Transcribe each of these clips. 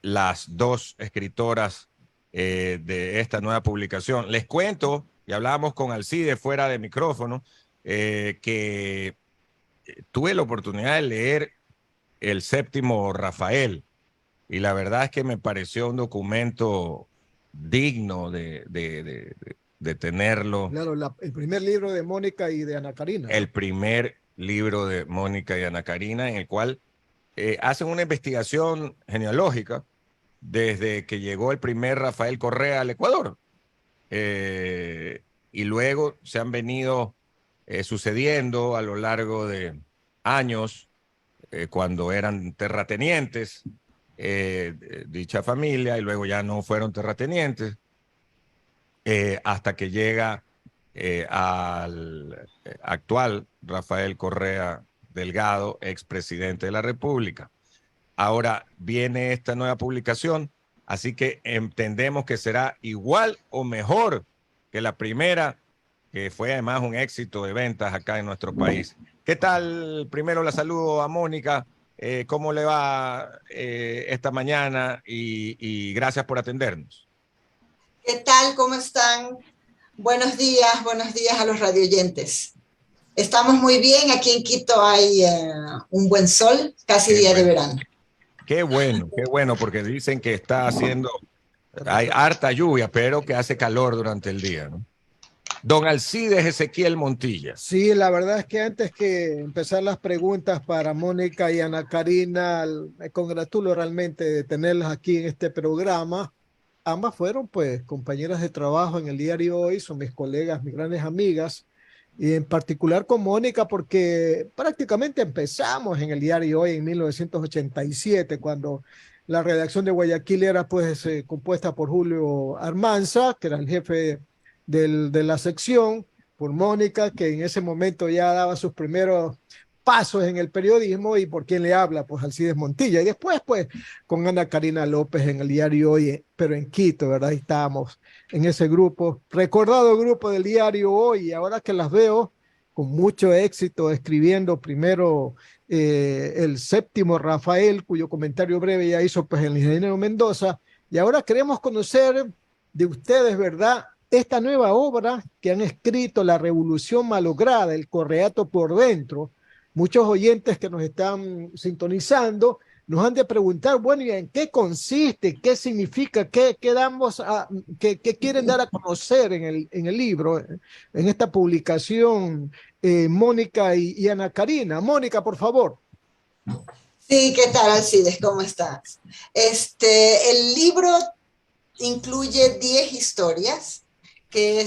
las dos escritoras de esta nueva publicación. Les cuento, y hablábamos con Alcide fuera de micrófono, que tuve la oportunidad de leer El Séptimo Rafael, y la verdad es que me pareció un documento digno de tenerlo. Claro, el primer libro de Mónica y de Ana Karina, El ¿no? primer libro de Mónica y Ana Karina, en el cual hacen una investigación genealógica desde que llegó el primer Rafael Correa al Ecuador. Y luego se han venido sucediendo a lo largo de años, cuando eran terratenientes, dicha familia, y luego ya no fueron terratenientes, hasta que llega al actual Rafael Correa Delgado, expresidente de la República. Ahora viene esta nueva publicación, así que entendemos que será igual o mejor que la primera, que fue además un éxito de ventas acá en nuestro país. ¿Qué tal? Primero la saludo a Mónica. ¿Cómo le va esta mañana? Y gracias por atendernos. ¿Qué tal? ¿Cómo están? Buenos días a los radioyentes. Estamos muy bien, aquí en Quito hay un buen sol, casi día de verano. Qué bueno, porque dicen que está haciendo, hay harta lluvia, pero que hace calor durante el día, ¿no? Don Alcides Ezequiel Montilla. Sí, la verdad es que antes que empezar las preguntas para Mónica y Ana Karina, me congratulo realmente de tenerlas aquí en este programa. Ambas fueron pues compañeras de trabajo en el diario Hoy, son mis colegas, mis grandes amigas, y en particular con Mónica porque prácticamente empezamos en el diario Hoy en 1987, cuando la redacción de Guayaquil era pues compuesta por Julio Armanza, que era el jefe de la sección, por Mónica, que en ese momento ya daba sus primeros pasos en el periodismo, y por quién le habla, pues Alcides Montilla, y después pues con Ana Karina López en el diario Hoy, pero en Quito, ¿verdad? Ahí estábamos en ese grupo, recordado grupo del diario Hoy, y ahora que las veo con mucho éxito escribiendo primero el séptimo Rafael, cuyo comentario breve ya hizo pues el ingeniero Mendoza, y ahora queremos conocer de ustedes, ¿verdad?, esta nueva obra que han escrito, La Revolución Malograda, el Correato por Dentro. Muchos oyentes que nos están sintonizando nos han de preguntar, bueno, ¿y en qué consiste? ¿Qué significa? ¿Qué quieren dar a conocer en el libro, en esta publicación, Mónica y Ana Karina? Mónica, por favor. Sí, ¿qué tal, Alcides? ¿Cómo estás? El libro incluye 10 historias que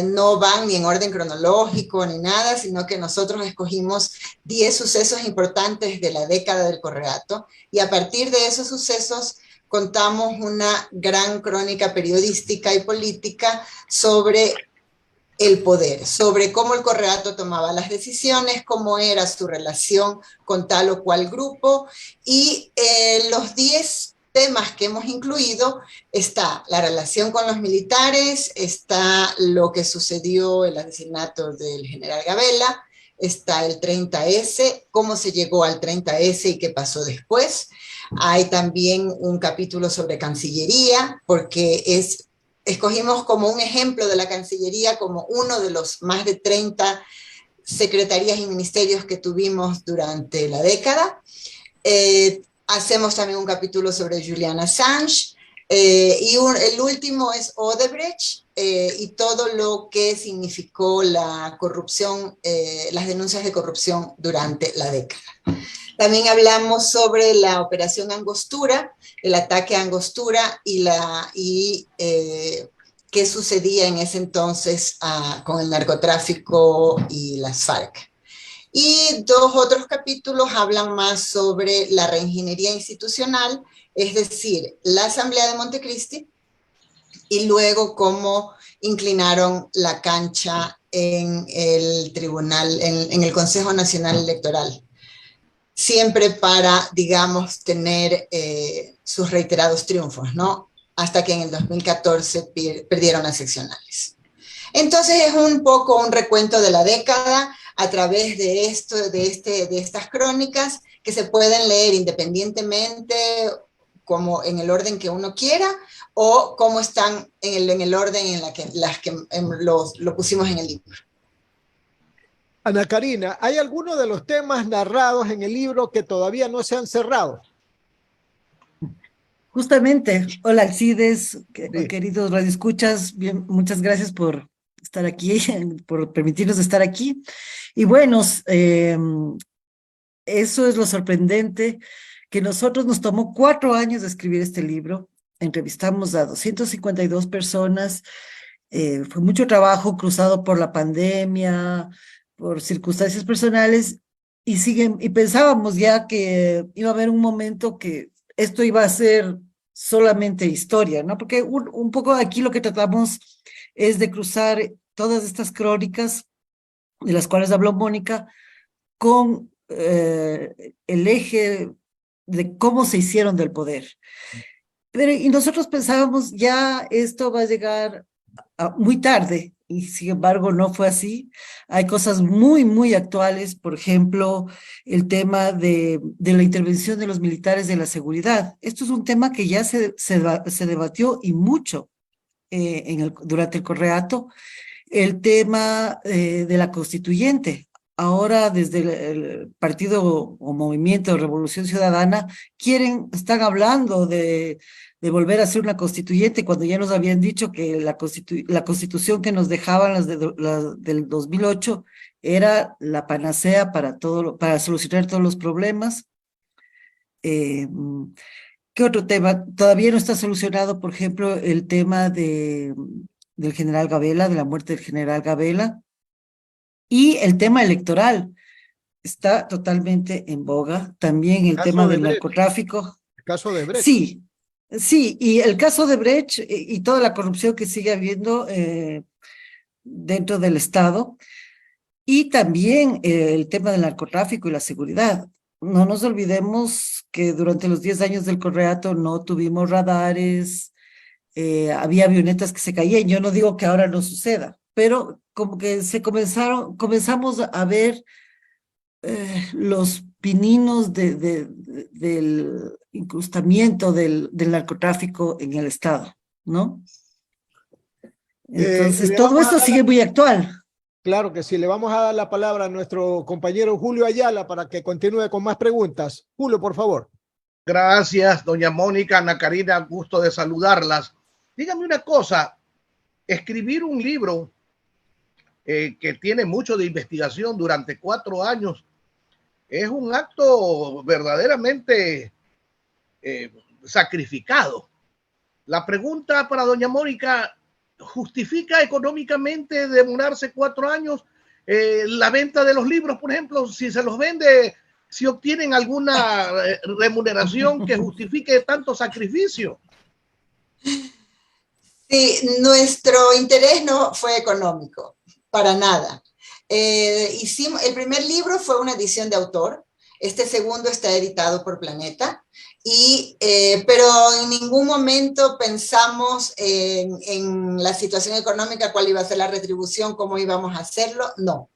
no van ni en orden cronológico ni nada, sino que nosotros escogimos 10 sucesos importantes de la década del Correato, y a partir de esos sucesos contamos una gran crónica periodística y política sobre el poder, sobre cómo el Correato tomaba las decisiones, cómo era su relación con tal o cual grupo, y los 10 temas que hemos incluido está la relación con los militares, está lo que sucedió, el asesinato del general Gabela, está el 30S, cómo se llegó al 30S y qué pasó después. Hay también un capítulo sobre Cancillería, porque escogimos como un ejemplo de la Cancillería como uno de los más de 30 secretarías y ministerios que tuvimos durante la década. Hacemos también un capítulo sobre Julian Assange, el último es Odebrecht, y todo lo que significó la corrupción, las denuncias de corrupción durante la década. También hablamos sobre la operación Angostura, el ataque a Angostura y qué sucedía en ese entonces con el narcotráfico y las FARC. Y 2 otros capítulos hablan más sobre la reingeniería institucional, es decir, la Asamblea de Montecristi, y luego cómo inclinaron la cancha en el tribunal, en el Consejo Nacional Electoral, siempre para, digamos, tener sus reiterados triunfos, ¿no? Hasta que en el 2014 perdieron las seccionales. Entonces es un poco un recuento de la década a través de estas crónicas que se pueden leer independientemente como en el orden que uno quiera, o cómo están en el orden en lo pusimos en el libro. Ana Karina, ¿hay alguno de los temas narrados en el libro que todavía no se han cerrado? Justamente, hola Alcides, Sí. queridos radioescuchas, bien, muchas gracias por estar aquí, por permitirnos estar aquí. Y bueno, eso es lo sorprendente, que nosotros nos tomó 4 años de escribir este libro, entrevistamos a 252 personas, fue mucho trabajo cruzado por la pandemia, por circunstancias personales, y pensábamos ya que iba a haber un momento que esto iba a ser solamente historia, ¿no? Porque un poco aquí lo que tratamos es de cruzar todas estas crónicas de las cuales habló Mónica con el eje de cómo se hicieron del poder. Y nosotros pensábamos, ya esto va a llegar muy tarde, y sin embargo no fue así. Hay cosas muy, muy actuales, por ejemplo, el tema de la intervención de los militares de la seguridad. Esto es un tema que ya se debatió y mucho durante el Correato. El tema de la constituyente. Ahora, desde el partido o movimiento de Revolución Ciudadana, están hablando de volver a hacer una constituyente, cuando ya nos habían dicho que la constitución que nos dejaban las del 2008 era la panacea para solucionar todos los problemas. ¿Qué otro tema? Todavía no está solucionado, por ejemplo, el tema del general Gabela, de la muerte del general Gabela, y el tema electoral está totalmente en boga. También el tema del narcotráfico. El caso de Brecht. Sí, sí, y el caso de Brecht y toda la corrupción que sigue habiendo dentro del Estado, y también el tema del narcotráfico y la seguridad. No nos olvidemos que durante los 10 años del Correato no tuvimos radares, había avionetas que se caían. Yo no digo que ahora no suceda, pero como que comenzamos a ver los pininos del incrustamiento del narcotráfico en el Estado, ¿no? Entonces, todo esto sigue muy actual. Claro que sí, le vamos a dar la palabra a nuestro compañero Julio Ayala para que continúe con más preguntas. Julio, por favor. Gracias, doña Mónica, Ana Karina, gusto de saludarlas. Dígame una cosa, escribir un libro que tiene mucho de investigación durante 4 años es un acto verdaderamente sacrificado. La pregunta para doña Mónica, ¿justifica económicamente demorarse 4 años la venta de los libros, por ejemplo? Si se los vende, si obtienen alguna remuneración que justifique tanto sacrificio. Sí, nuestro interés no fue económico, para nada. El primer libro fue una edición de autor, este segundo está editado por Planeta, pero en ningún momento pensamos en la situación económica, cuál iba a ser la retribución, cómo íbamos a hacerlo, no.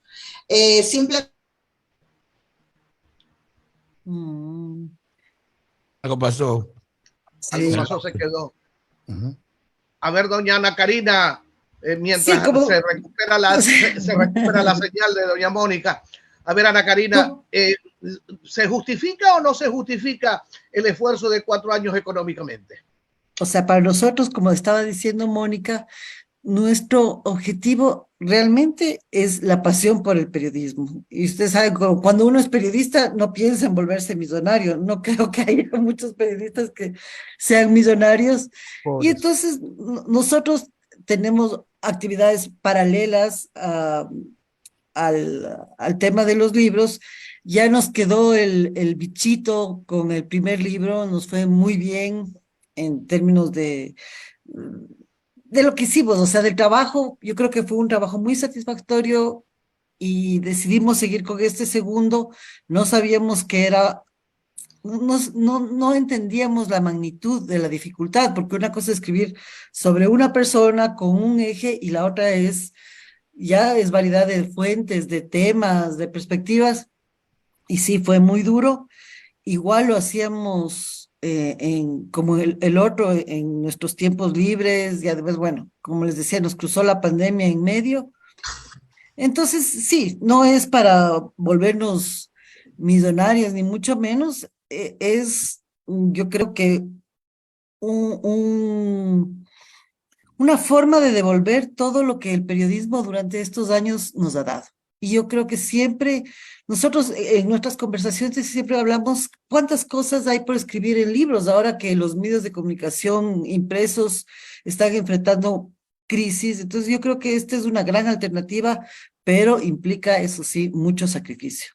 Simplemente... Algo pasó. Sí. Algo pasó, se quedó. A ver, doña Ana Karina, mientras sí, se recupera la señal de doña Mónica. A ver, Ana Karina, ¿se justifica o no se justifica el esfuerzo de 4 años económicamente? O sea, para nosotros, como estaba diciendo Mónica, nuestro objetivo realmente es la pasión por el periodismo. Y usted sabe, cuando uno es periodista, no piensa en volverse millonario. No creo que haya muchos periodistas que sean millonarios. Y entonces nosotros tenemos actividades paralelas al tema de los libros. Ya nos quedó el bichito con el primer libro, nos fue muy bien en términos de lo que hicimos, o sea, del trabajo. Yo creo que fue un trabajo muy satisfactorio y decidimos seguir con este segundo. No sabíamos que era, no entendíamos la magnitud de la dificultad, porque una cosa es escribir sobre una persona con un eje y la otra ya es variedad de fuentes, de temas, de perspectivas, y sí, fue muy duro. Igual lo hacíamos como el otro en nuestros tiempos libres, y además, bueno, como les decía, nos cruzó la pandemia en medio. Entonces, sí, no es para volvernos millonarios, ni mucho menos, yo creo que un, un- una forma de devolver todo lo que el periodismo durante estos años nos ha dado. Y yo creo que siempre, nosotros en nuestras conversaciones siempre hablamos cuántas cosas hay por escribir en libros, ahora que los medios de comunicación impresos están enfrentando crisis. Entonces yo creo que esta es una gran alternativa, pero implica, eso sí, mucho sacrificio.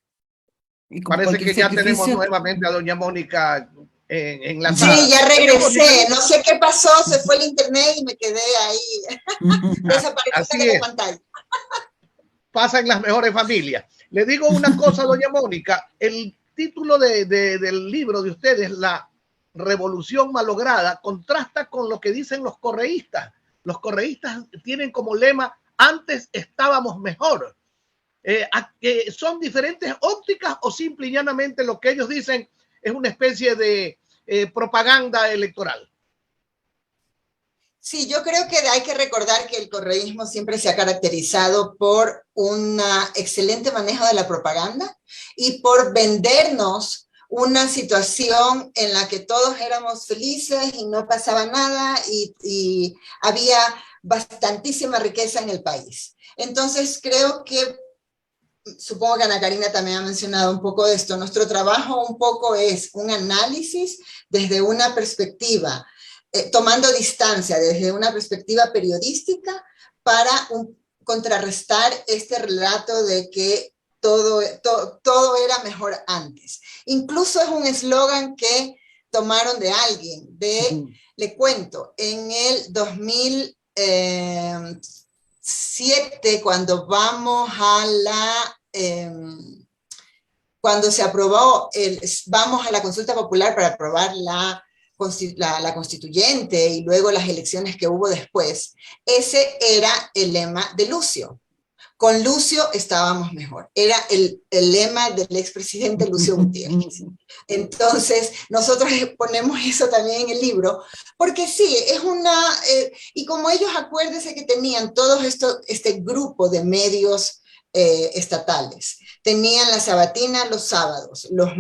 Y como Parece cualquier que ya tenemos sacrificio, nuevamente a doña Mónica Sí, enlazada. ya Doña regresé. Mónica, No sé qué pasó, se fue el internet y me quedé ahí desaparecida así de la es, pantalla. pasa en las mejores familias. Le digo una cosa, doña Mónica, el título del libro de ustedes, La Revolución Malograda, contrasta con lo que dicen los correístas. Los correístas tienen como lema, antes estábamos mejor. ¿Son diferentes ópticas o simple y llanamente lo que ellos dicen es una especie de propaganda electoral? Sí, yo creo que hay que recordar que el correísmo siempre se ha caracterizado por un excelente manejo de la propaganda y por vendernos una situación en la que todos éramos felices y no pasaba nada y había bastantísima riqueza en el país. Entonces creo que, supongo que Ana Karina también ha mencionado un poco de esto, nuestro trabajo un poco es un análisis desde una perspectiva tomando distancia desde una perspectiva periodística para contrarrestar este relato de que todo era mejor antes. Incluso es un eslogan que tomaron de alguien, le cuento, en el 2007, cuando vamos a cuando se aprobó, vamos a la consulta popular para aprobar la constituyente y luego las elecciones que hubo después, ese era el lema de Lucio. Con Lucio estábamos mejor. Era el lema del expresidente Lucio Gutiérrez. Entonces, nosotros ponemos eso también en el libro, porque sí, es y como ellos acuérdense que tenían todo este grupo de medios estatales. Tenían la sabatina los sábados, los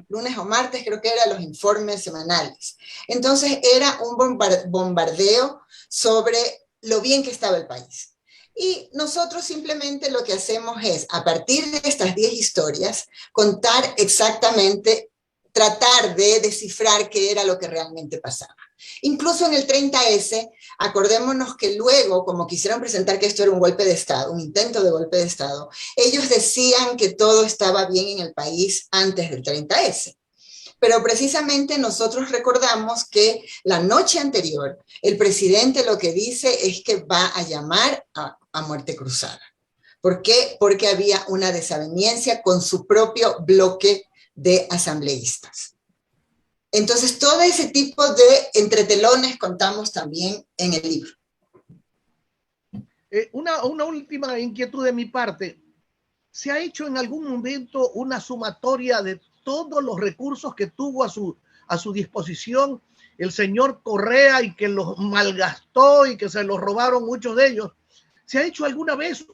lunes o martes creo que eran los informes semanales. Entonces era un bombardeo sobre lo bien que estaba el país. Y nosotros simplemente lo que hacemos es, a partir de estas 10 historias, contar exactamente, tratar de descifrar qué era lo que realmente pasaba. Incluso en el 30S, acordémonos que luego, como quisieron presentar que esto era un golpe de Estado, un intento de golpe de Estado, ellos decían que todo estaba bien en el país antes del 30S. Pero precisamente nosotros recordamos que la noche anterior, el presidente lo que dice es que va a llamar a muerte cruzada. ¿Por qué? Porque había una desaveniencia con su propio bloque de asambleístas. Entonces, todo ese tipo de entretelones contamos también en el libro. Una última inquietud de mi parte. ¿Se ha hecho en algún momento una sumatoria de todos los recursos que tuvo a su disposición el señor Correa y que los malgastó y que se los robaron muchos de ellos? ¿Se ha hecho alguna vez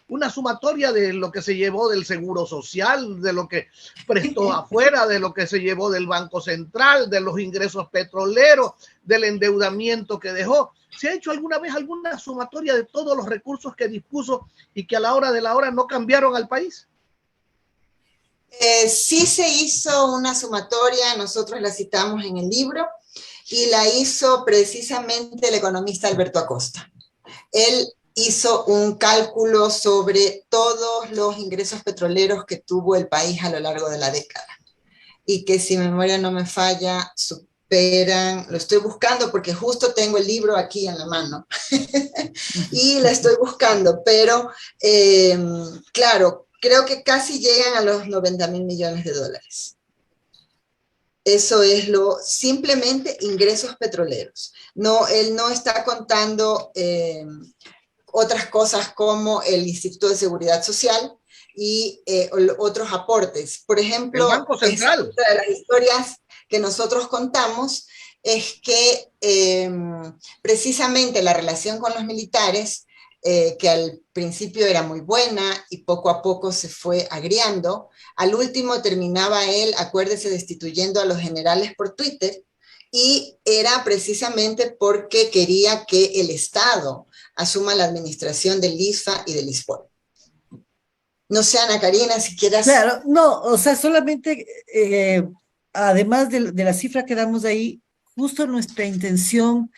una sumatoria de lo que se llevó del Seguro Social, de lo que prestó afuera, de lo que se llevó del Banco Central, de los ingresos petroleros, del endeudamiento que dejó? ¿Se ha hecho alguna vez alguna sumatoria de todos los recursos que dispuso y que a la hora de la hora no cambiaron al país? Sí se hizo una sumatoria, nosotros la citamos en el libro, y la hizo precisamente el economista Alberto Acosta. Él hizo un cálculo sobre todos los ingresos petroleros que tuvo el país a lo largo de la década, y que, si mi memoria no me falla, superan, lo estoy buscando porque justo tengo el libro aquí en la mano, y la estoy buscando, pero claro, creo que casi llegan a los 90.000 millones de dólares. Eso es simplemente ingresos petroleros. No, él no está contando otras cosas como el Instituto de Seguridad Social y otros aportes. Por ejemplo, el Banco Central. es otra de las historias que nosotros contamos es que precisamente la relación con los militares, que al principio era muy buena y poco a poco se fue agriando, al último terminaba él, acuérdese, destituyendo a los generales por Twitter, y era precisamente porque quería que el Estado asuma la administración del ISFA y del ISPOL. No sé, Ana Karina, si quieras... Claro, no, o sea, solamente, además de la cifra que damos ahí, justo nuestra intención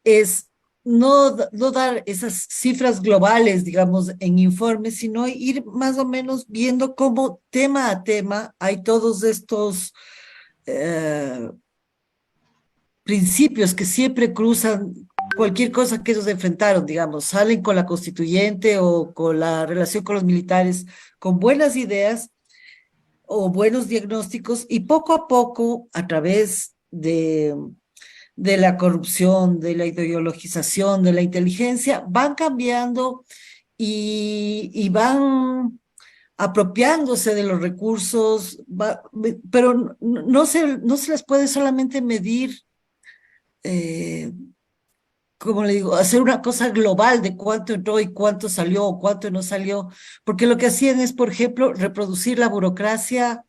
es no dar esas cifras globales, digamos, en informes, sino ir más o menos viendo cómo tema a tema hay todos estos principios que siempre cruzan cualquier cosa que ellos enfrentaron, digamos, salen con la constituyente o con la relación con los militares, con buenas ideas o buenos diagnósticos, y poco a poco, a través de la corrupción, de la ideologización, de la inteligencia, van cambiando y van apropiándose de los recursos, pero no se les puede solamente medir, como le digo, hacer una cosa global de cuánto entró y cuánto salió o cuánto no salió, porque lo que hacían es, por ejemplo, reproducir la burocracia,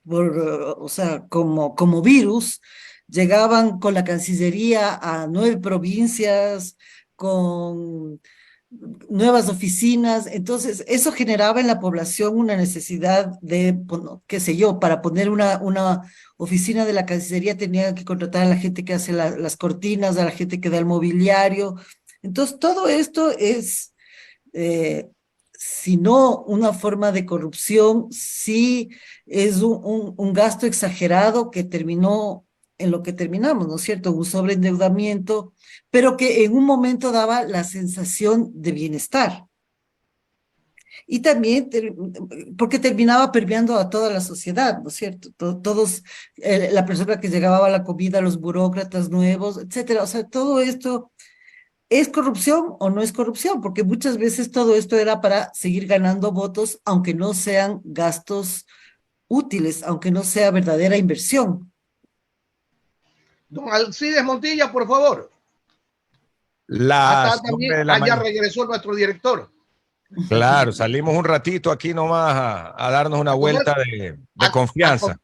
o sea, como virus. Llegaban con la Cancillería a 9 provincias, con nuevas oficinas, entonces eso generaba en la población una necesidad de, qué sé yo, para poner una oficina de la Cancillería tenían que contratar a la gente que hace las cortinas, a la gente que da el mobiliario. Entonces todo esto es, si no una forma de corrupción, sí es un gasto exagerado que terminó en lo que terminamos, ¿no es cierto? Un sobreendeudamiento, pero que en un momento daba la sensación de bienestar. Y también porque terminaba permeando a toda la sociedad, ¿no es cierto? Todos, la persona que llegaba a la comida, los burócratas nuevos, etcétera. O sea, todo esto ¿es corrupción o no es corrupción? Porque muchas veces todo esto era para seguir ganando votos, aunque no sean gastos útiles, aunque no sea verdadera inversión. Don Alcides Montilla, por favor. Las También, 9 de la allá mañana. regresó nuestro director. Claro, salimos un ratito aquí nomás a darnos una vuelta de confianza.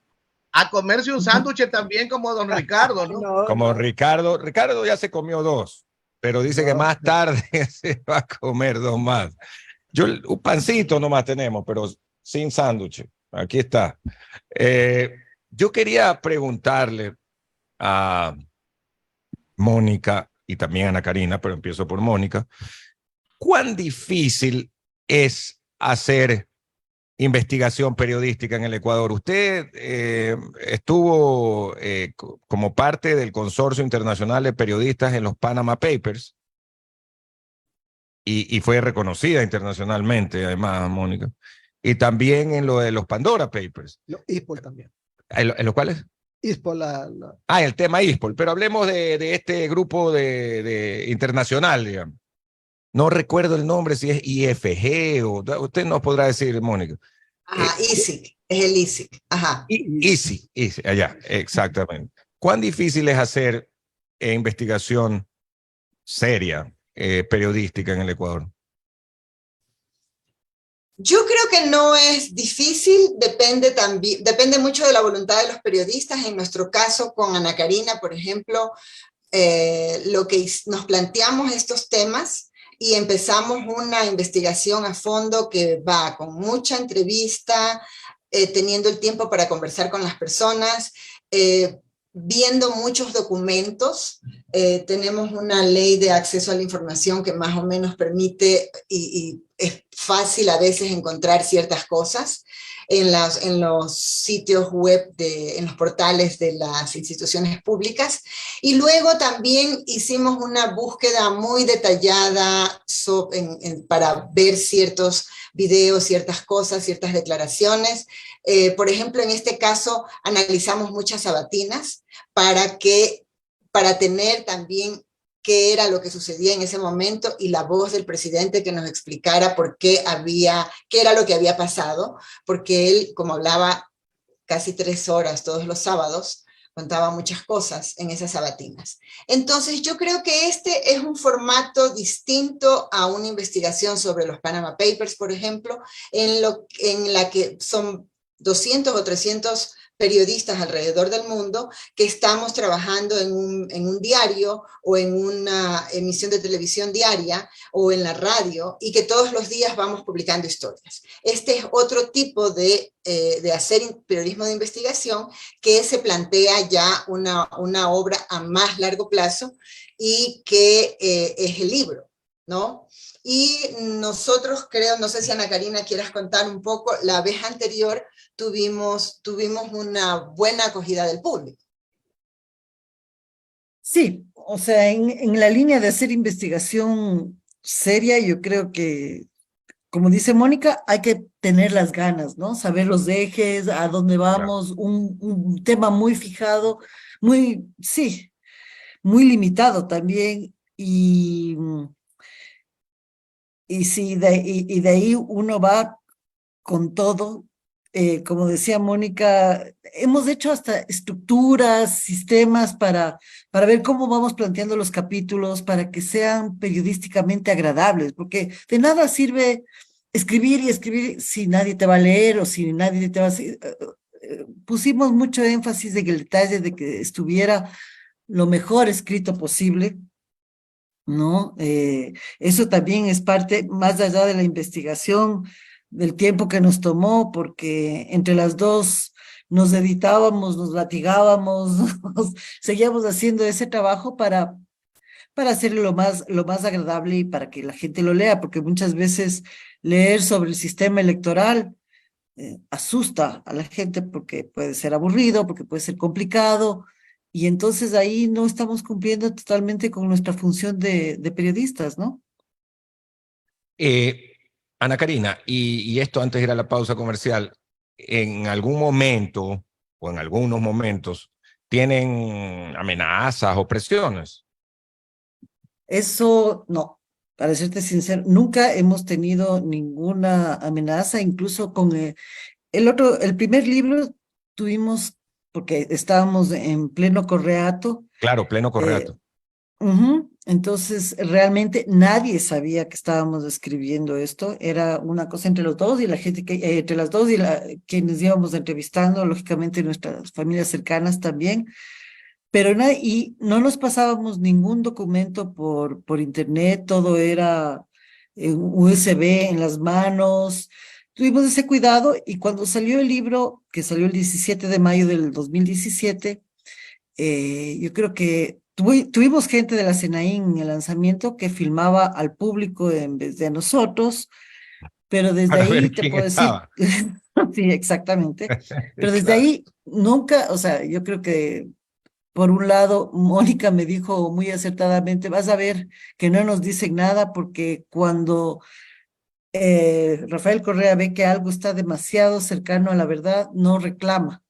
A comerse un sándwich también como don Ricardo, ¿no? Como Ricardo. Ricardo ya se comió 2, pero dice que más tarde se va a comer 2 más. Un pancito nomás tenemos, pero sin sándwich. Aquí está. Yo quería preguntarle a Mónica y también a Ana Karina, pero empiezo por Mónica. ¿Cuán difícil es hacer investigación periodística en el Ecuador? Usted estuvo como parte del Consorcio Internacional de Periodistas en los Panama Papers y fue reconocida internacionalmente, además, Mónica. Y también en lo de los Pandora Papers. ISPOL también. ¿En los cuales? ISPOL, el tema ISPOL, pero hablemos de este grupo de internacional, digamos. No recuerdo el nombre, si es IFG o usted nos podrá decir, Mónica. Ajá, ISIC, es el ISIC. Ajá. ISIC, allá, exactamente. ¿Cuán difícil es hacer investigación seria, periodística en el Ecuador? Yo creo que no es difícil, depende mucho de la voluntad de los periodistas. En nuestro caso, con Ana Karina, por ejemplo, lo que nos planteamos estos temas y empezamos una investigación a fondo que va con mucha entrevista, teniendo el tiempo para conversar con las personas, viendo muchos documentos. Tenemos una ley de acceso a la información que más o menos permite y es fácil a veces encontrar ciertas cosas en los sitios web, en los portales de las instituciones públicas. Y luego también hicimos una búsqueda muy detallada para ver ciertos videos, ciertas cosas, ciertas declaraciones. Por ejemplo, en este caso analizamos muchas sabatinas para tener también qué era lo que sucedía en ese momento y la voz del presidente que nos explicara qué era lo que había pasado, porque él, como hablaba casi 3 horas todos los sábados, contaba muchas cosas en esas sabatinas. Entonces yo creo que este es un formato distinto a una investigación sobre los Panama Papers, por ejemplo, en la que son 200 o 300 periodistas alrededor del mundo que estamos trabajando en un diario o en una emisión de televisión diaria o en la radio y que todos los días vamos publicando historias. Este es otro tipo de hacer periodismo de investigación que se plantea ya una obra a más largo plazo y que es el libro, ¿no? Y nosotros creo, no sé si Ana Karina quieras contar un poco, la vez anterior tuvimos una buena acogida del público. Sí, o sea, en la línea de hacer investigación seria, yo creo que, como dice Mónica, hay que tener las ganas, ¿no? Saber los ejes, a dónde vamos, un tema muy fijado, sí, muy limitado también, y sí, de ahí uno va con todo. Como decía Mónica, hemos hecho hasta estructuras, sistemas para ver cómo vamos planteando los capítulos, para que sean periodísticamente agradables, porque de nada sirve escribir y escribir si nadie te va a leer o si nadie te va a... Pusimos mucho énfasis en el detalle de que estuviera lo mejor escrito posible, ¿no? Eso también es parte, más allá de la investigación, del tiempo que nos tomó, porque entre las dos nos editábamos, nos latigábamos, seguíamos haciendo ese trabajo para hacerlo lo más agradable y para que la gente lo lea, porque muchas veces leer sobre el sistema electoral asusta a la gente porque puede ser aburrido, porque puede ser complicado, y entonces ahí no estamos cumpliendo totalmente con nuestra función de periodistas, ¿no? Ana Karina, y esto antes de ir a la pausa comercial, en algún momento o en algunos momentos tienen amenazas o presiones. Eso no, para serte sincero, nunca hemos tenido ninguna amenaza, incluso con el primer libro tuvimos, porque estábamos en pleno correato. Claro, pleno correato. Entonces, realmente nadie sabía que estábamos escribiendo esto, era una cosa entre los dos y la gente que, entre las dos y quienes íbamos entrevistando, lógicamente nuestras familias cercanas también, pero y no nos pasábamos ningún documento por internet, todo era en USB en las manos. Tuvimos ese cuidado y cuando salió el libro, que salió el 17 de mayo del 2017, yo creo que tuvimos gente de la CNAIN en el lanzamiento que filmaba al público en vez de a nosotros, pero desde Para ahí ver te quién puedo decir, estaba. sí, exactamente, pero desde Claro. ahí nunca, o sea, yo creo que por un lado, Mónica me dijo muy acertadamente, vas a ver que no nos dicen nada porque cuando Rafael Correa ve que algo está demasiado cercano a la verdad, no reclama.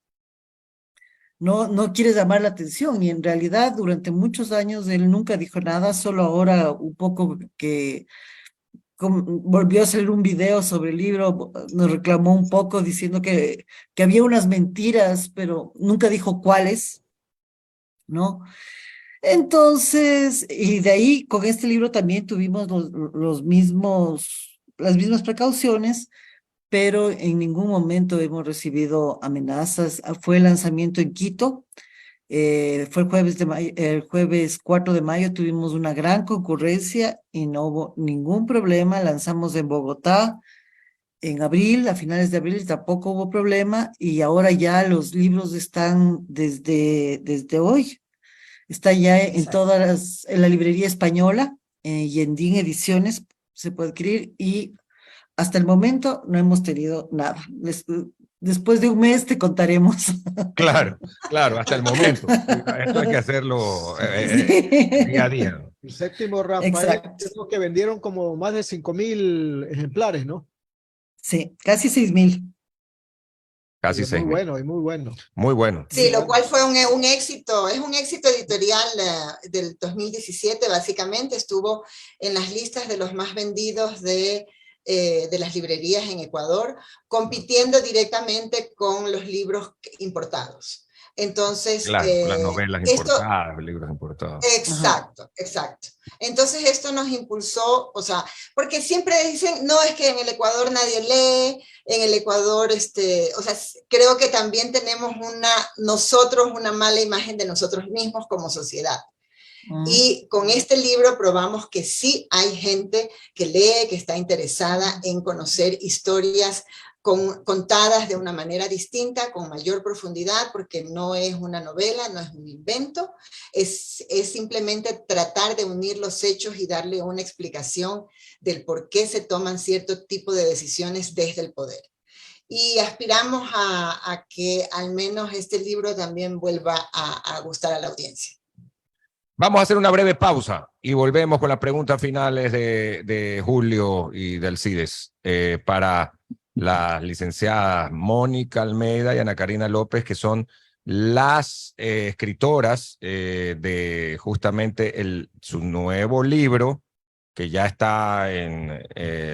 No quiere llamar la atención y en realidad durante muchos años él nunca dijo nada, solo ahora un poco que volvió a hacer un video sobre el libro, nos reclamó un poco diciendo que había unas mentiras, pero nunca dijo cuáles, ¿no? Entonces, y de ahí con este libro también tuvimos las mismas precauciones, pero en ningún momento hemos recibido amenazas. Fue el lanzamiento en Quito, fue el jueves 4 de mayo tuvimos una gran concurrencia y no hubo ningún problema. Lanzamos en Bogotá en abril, a finales de abril tampoco hubo problema y ahora ya los libros están desde hoy. Está ya en todas en la librería española y en DIN Ediciones se puede adquirir y hasta el momento no hemos tenido nada. Después de un mes te contaremos. Claro, claro, hasta el momento. Esto hay que hacerlo día a día. El séptimo Rafael, Exacto. creo que vendieron como más de 5,000 ejemplares, ¿no? Sí, casi 6,000. Casi Muy 6,000. bueno, y muy bueno. Muy bueno. Sí, lo cual fue un éxito, es un éxito editorial del 2017, básicamente estuvo en las listas de los más vendidos de de las librerías en Ecuador, compitiendo directamente con los libros importados. Entonces, claro, las novelas importadas, los libros importados. Exacto, exacto. Entonces esto nos impulsó, o sea, porque siempre dicen, no, es que en el Ecuador nadie lee, en el Ecuador, o sea, creo que también tenemos nosotros una mala imagen de nosotros mismos como sociedad. Y con este libro probamos que sí hay gente que lee, que está interesada en conocer historias contadas de una manera distinta, con mayor profundidad, porque no es una novela, no es un invento, es simplemente tratar de unir los hechos y darle una explicación del por qué se toman cierto tipo de decisiones desde el poder. Y aspiramos a que al menos este libro también vuelva a gustar a la audiencia. Vamos a hacer una breve pausa y volvemos con las preguntas finales de Julio y del CIDES para las licenciadas Mónica Almeida y Ana Karina López, que son las escritoras de justamente su nuevo libro, que ya está en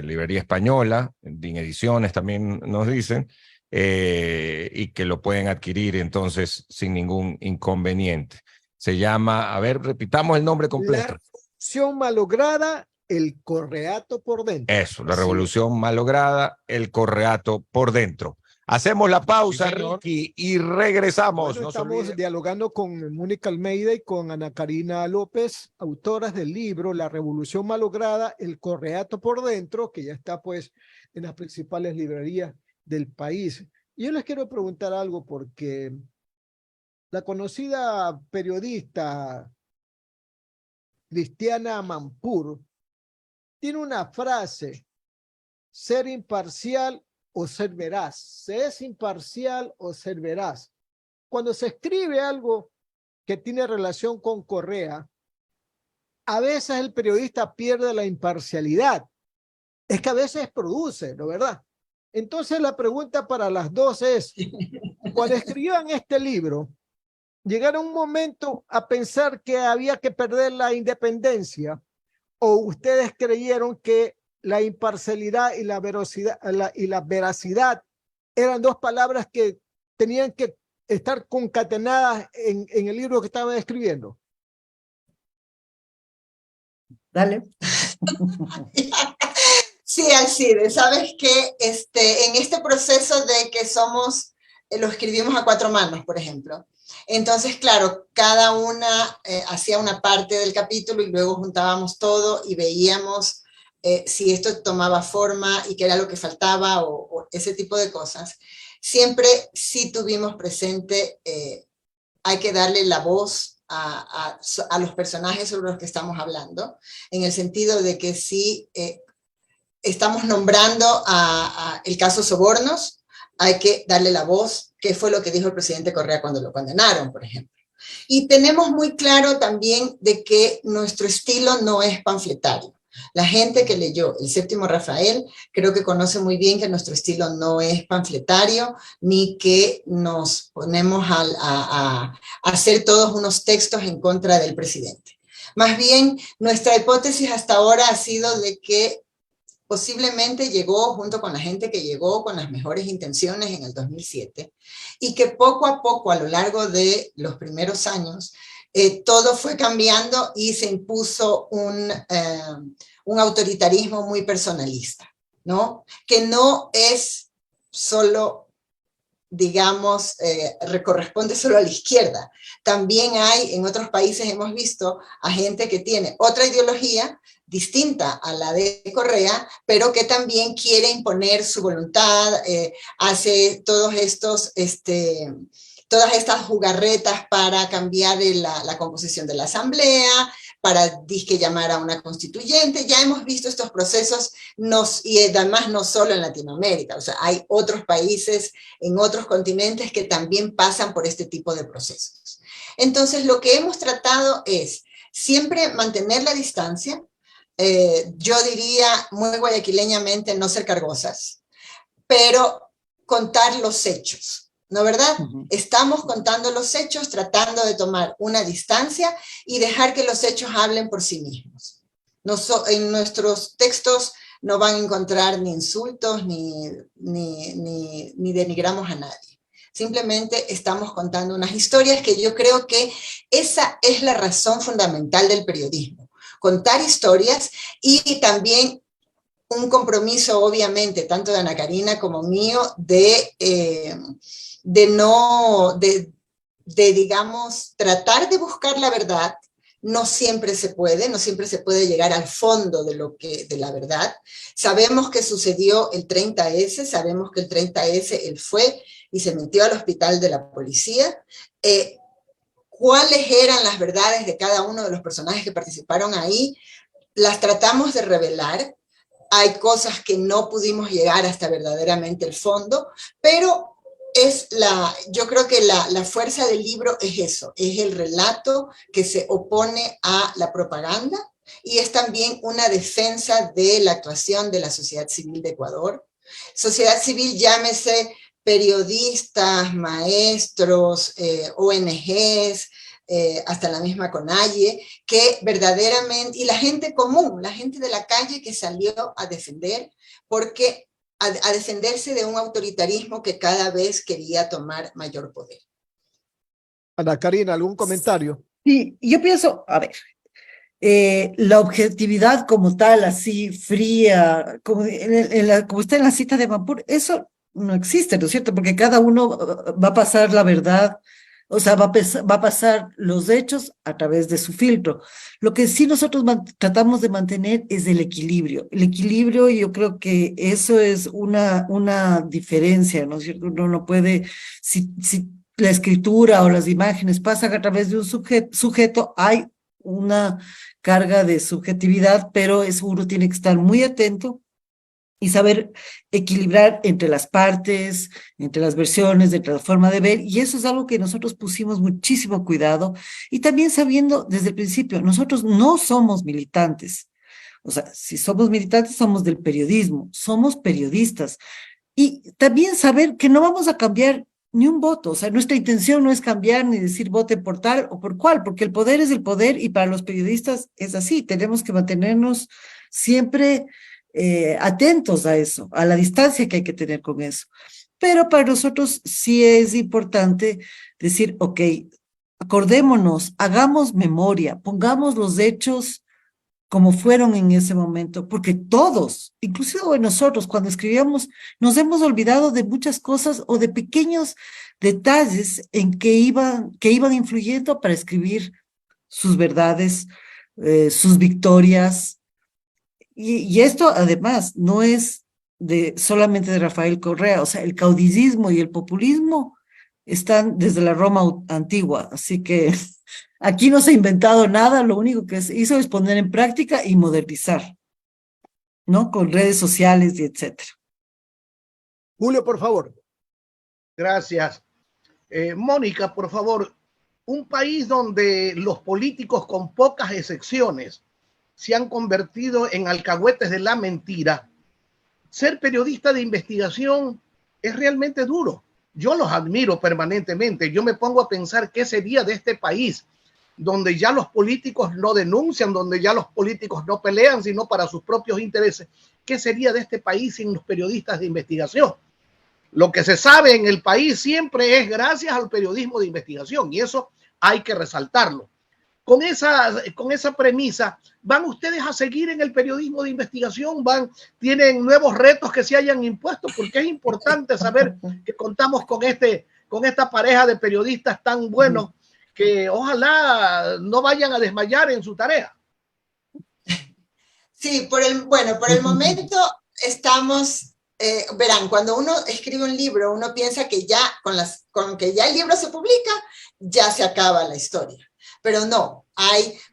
librería española, en ediciones también nos dicen, y que lo pueden adquirir entonces sin ningún inconveniente. Se llama, a ver, repitamos el nombre completo. La revolución malograda, el correato por dentro. Eso, la revolución malograda, el correato por dentro. Hacemos la pausa, sí, Ricky, y regresamos. Bueno, no estamos dialogando con Mónica Almeida y con Ana Karina López, autoras del libro La revolución malograda, el correato por dentro, que ya está pues en las principales librerías del país. Y yo les quiero preguntar algo porque la conocida periodista Cristiana Amanpour tiene una frase: ser imparcial o ser veraz. ¿Se es imparcial o ser veraz? Cuando se escribe algo que tiene relación con Correa, a veces el periodista pierde la imparcialidad. Es que a veces produce, ¿no verdad? Entonces la pregunta para las dos es, cuando escribían este libro, ¿llegaron un momento a pensar que había que perder la independencia? ¿O ustedes creyeron que la imparcialidad y la veracidad eran dos palabras que tenían que estar concatenadas en el libro que estaban escribiendo? Dale. Sí, Alcides, sabes que en este proceso de que lo escribimos a 4 manos, por ejemplo. Entonces, claro, cada una hacía una parte del capítulo y luego juntábamos todo y veíamos si esto tomaba forma y qué era lo que faltaba o ese tipo de cosas. Siempre sí tuvimos presente, hay que darle la voz a los personajes sobre los que estamos hablando, en el sentido de que sí estamos nombrando el caso Sobornos, hay que darle la voz, qué fue lo que dijo el presidente Correa cuando lo condenaron, por ejemplo. Y tenemos muy claro también de que nuestro estilo no es panfletario. La gente que leyó El Séptimo Rafael creo que conoce muy bien que nuestro estilo no es panfletario, ni que nos ponemos a hacer todos unos textos en contra del presidente. Más bien, nuestra hipótesis hasta ahora ha sido de que posiblemente llegó junto con la gente que llegó con las mejores intenciones en el 2007 y que poco a poco a lo largo de los primeros años todo fue cambiando y se impuso un autoritarismo muy personalista, ¿no? Que no es solo, digamos, corresponde solo a la izquierda. También hay, en otros países hemos visto a gente que tiene otra ideología distinta a la de Correa, pero que también quiere imponer su voluntad, hace todas estas jugarretas para cambiar la composición de la asamblea, para disque llamar a una constituyente. Ya hemos visto estos procesos, y además no solo en Latinoamérica, o sea, hay otros países en otros continentes que también pasan por este tipo de procesos. Entonces, lo que hemos tratado es siempre mantener la distancia, yo diría muy guayaquileñamente no ser cargosas, pero contar los hechos, ¿no verdad? Estamos contando los hechos, tratando de tomar una distancia y dejar que los hechos hablen por sí mismos. En nuestros textos no van a encontrar ni insultos ni denigramos a nadie. Simplemente estamos contando unas historias que yo creo que esa es la razón fundamental del periodismo. Contar historias y también un compromiso, obviamente, tanto de Ana Karina como mío, digamos, tratar de buscar la verdad. No siempre se puede llegar al fondo de la verdad. Sabemos que sucedió el 30S, sabemos que el 30S él fue y se metió al hospital de la policía. ¿Cuáles eran las verdades de cada uno de los personajes que participaron ahí? Las tratamos de revelar. Hay cosas que no pudimos llegar hasta verdaderamente el fondo, pero yo creo que la fuerza del libro es eso, es el relato que se opone a la propaganda y es también una defensa de la actuación de la sociedad civil de Ecuador. Sociedad civil, llámese periodistas, maestros, ONGs, hasta la misma CONAIE, que verdaderamente, y la gente común, la gente de la calle que salió a defender, porque a defenderse de un autoritarismo que cada vez quería tomar mayor poder. Ana Karina, ¿algún comentario? Sí, yo pienso, a ver, la objetividad como tal, así fría, como, como está en la cita de Mampur, eso no existe, ¿no es cierto? Porque cada uno va a pasar la verdad, o sea, va a pasar los hechos a través de su filtro. Lo que sí nosotros tratamos de mantener es el equilibrio. El equilibrio, yo creo que eso es una diferencia, ¿no es cierto? Uno no puede, si la escritura o las imágenes pasan a través de un sujeto, hay una carga de subjetividad, pero uno tiene que estar muy atento y saber equilibrar entre las partes, entre las versiones, entre la forma de ver, y eso es algo que nosotros pusimos muchísimo cuidado, y también sabiendo desde el principio, nosotros no somos militantes, o sea, si somos militantes somos del periodismo, somos periodistas, y también saber que no vamos a cambiar ni un voto, o sea, nuestra intención no es cambiar ni decir vote por tal o por cual, porque el poder es el poder, y para los periodistas es así, tenemos que mantenernos siempre atentos a eso, a la distancia que hay que tener con eso. Pero para nosotros sí es importante decir, ok, acordémonos, hagamos memoria, pongamos los hechos como fueron en ese momento, porque todos, inclusive nosotros, cuando escribíamos, nos hemos olvidado de muchas cosas o de pequeños detalles que iban influyendo para escribir sus verdades, sus victorias. Y esto además no es solamente de Rafael Correa, o sea, el caudillismo y el populismo están desde la Roma antigua, así que aquí no se ha inventado nada, lo único que se hizo es poner en práctica y modernizar, ¿no? Con redes sociales y etcétera. Julio, por favor. Gracias. Mónica, por favor, un país donde los políticos, con pocas excepciones, se han convertido en alcahuetes de la mentira. Ser periodista de investigación es realmente duro. Yo los admiro permanentemente. Yo me pongo a pensar qué sería de este país donde ya los políticos no denuncian, donde ya los políticos no pelean, sino para sus propios intereses. ¿Qué sería de este país sin los periodistas de investigación? Lo que se sabe en el país siempre es gracias al periodismo de investigación, y eso hay que resaltarlo. Con esa premisa, ¿van ustedes a seguir en el periodismo de investigación? ¿Tienen nuevos retos que se hayan impuesto? Porque es importante saber que contamos con esta pareja de periodistas tan buenos que ojalá no vayan a desmayar en su tarea. Sí, por el momento estamos, verán, cuando uno escribe un libro, uno piensa que ya con que ya el libro se publica, ya se acaba la historia. Pero no,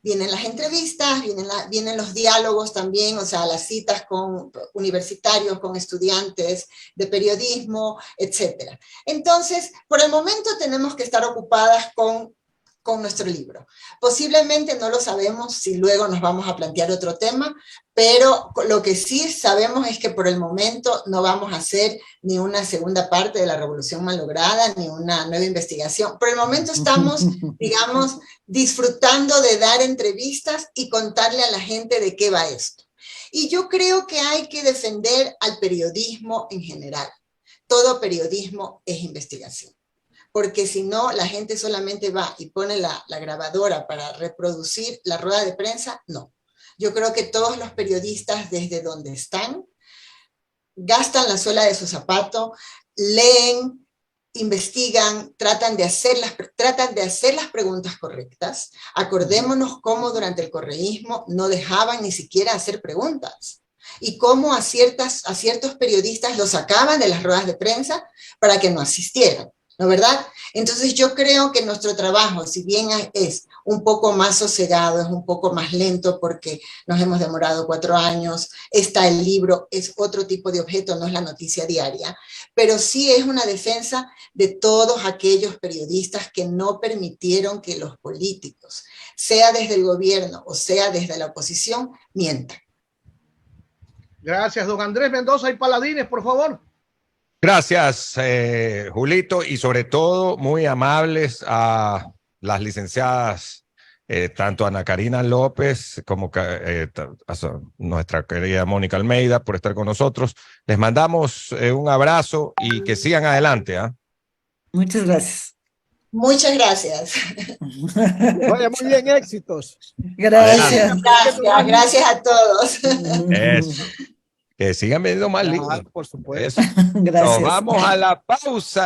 vienen las entrevistas, vienen los diálogos también, o sea, las citas con universitarios, con estudiantes de periodismo, etc. Entonces, por el momento tenemos que estar ocupadas con nuestro libro. Posiblemente no lo sabemos si luego nos vamos a plantear otro tema, pero lo que sí sabemos es que por el momento no vamos a hacer ni una segunda parte de la Revolución Malograda, ni una nueva investigación. Por el momento estamos, digamos, disfrutando de dar entrevistas y contarle a la gente de qué va esto. Y yo creo que hay que defender al periodismo en general. Todo periodismo es investigación, porque si no, la gente solamente va y pone la grabadora para reproducir la rueda de prensa. No. Yo creo que todos los periodistas, desde donde están, gastan la suela de su zapato, leen, investigan, tratan de hacer las preguntas correctas. Acordémonos cómo durante el correísmo no dejaban ni siquiera hacer preguntas y cómo a ciertos periodistas los sacaban de las ruedas de prensa para que no asistieran, ¿no es verdad? Entonces yo creo que nuestro trabajo, si bien es un poco más sosegado, es un poco más lento porque nos hemos demorado 4 años, está el libro, es otro tipo de objeto, no es la noticia diaria, pero sí es una defensa de todos aquellos periodistas que no permitieron que los políticos, sea desde el gobierno o sea desde la oposición, mientan. Gracias, don Andrés Mendoza y Paladines, por favor. Gracias, Julito, y sobre todo muy amables a las licenciadas, tanto Ana Karina López como a nuestra querida Mónica Almeida por estar con nosotros. Les mandamos un abrazo y que sigan adelante. Muchas gracias. Muchas gracias. Vaya muy bien, éxitos. Gracias. Gracias a todos. Eso. Que sigan vendiendo más libros. Por supuesto. Eso. Gracias. Nos vamos a la pausa.